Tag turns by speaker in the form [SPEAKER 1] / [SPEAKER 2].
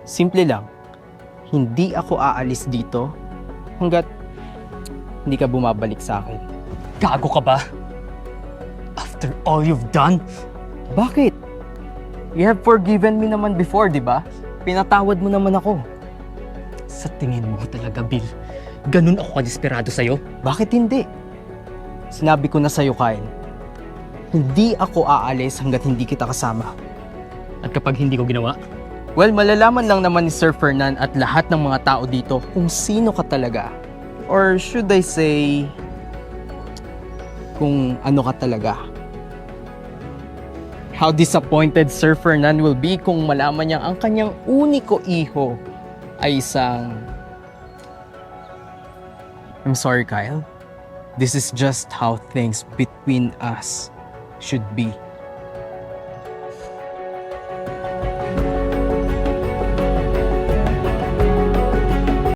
[SPEAKER 1] Simple lang. Hindi ako aalis dito hanggat hindi ka bumabalik sa akin.
[SPEAKER 2] Gago ka ba? After all you've done?
[SPEAKER 1] Bakit? You have forgiven me naman before, di ba? Pinatawad mo naman ako.
[SPEAKER 2] Sa tingin mo talaga, Bill, ganun ako kadesperado sa'yo?
[SPEAKER 1] Bakit hindi? Sinabi ko na sa'yo, Kyle. Hindi ako aalis hanggat hindi kita kasama.
[SPEAKER 2] At kapag hindi ko ginawa?
[SPEAKER 1] Well, malalaman lang naman ni Sir Fernan at lahat ng mga tao dito kung sino ka talaga. Or should I say, kung ano ka talaga. How disappointed Sir Fernan will be kung malaman niyang ang kanyang uniko iho ay isang... I'm sorry, Kyle. This is just how things between us should be.